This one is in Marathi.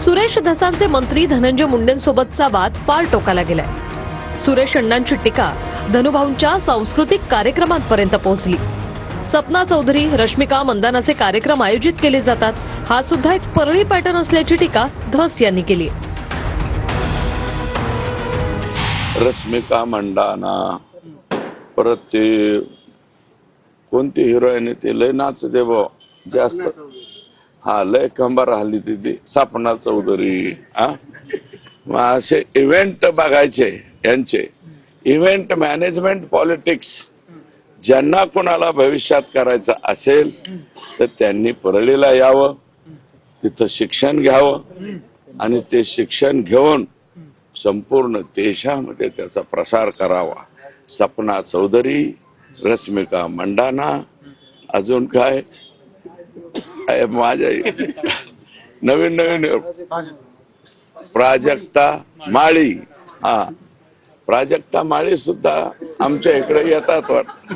सुरेश धसांचे मंत्री धनंजय मुंडेंसोबतचा वाद फार टोकाला गेलाय। सुरेश अण्णांची टीका धनुभाऊंच्या सांस्कृतिक कार्यक्रमांपर्यंत पोहोचली। सपना चौधरी, रश्मिका मंदानाचे कार्यक्रम आयोजित केले जातात, हा सुद्धा एक परळी पॅटर्न असल्याची टीका धस यांनी केली। रश्मिका मंदाना, परत ते कोणती हिरोईन ते लय नाचते बो जास्त, हा लय कंबर हल्ली ती सपना चौधरी। मग असे इव्हेंट बघायचे, यांचे इव्हेंट मॅनेजमेंट पॉलिटिक्स ज्यांना कोणाला भविष्यात करायचं असेल तर त्यांनी परळीला यावं, तिथं शिक्षण घ्यावं आणि ते शिक्षण घेऊन संपूर्ण देशामध्ये त्याचा प्रसार करावा। सपना चौधरी, रश्मिका मंदाना, अजून काय माझ्या नवीन नवीन प्राजक्ता माळी, प्राजक्ता माळी सुद्धा आमच्या इकडे येतात वाटतं।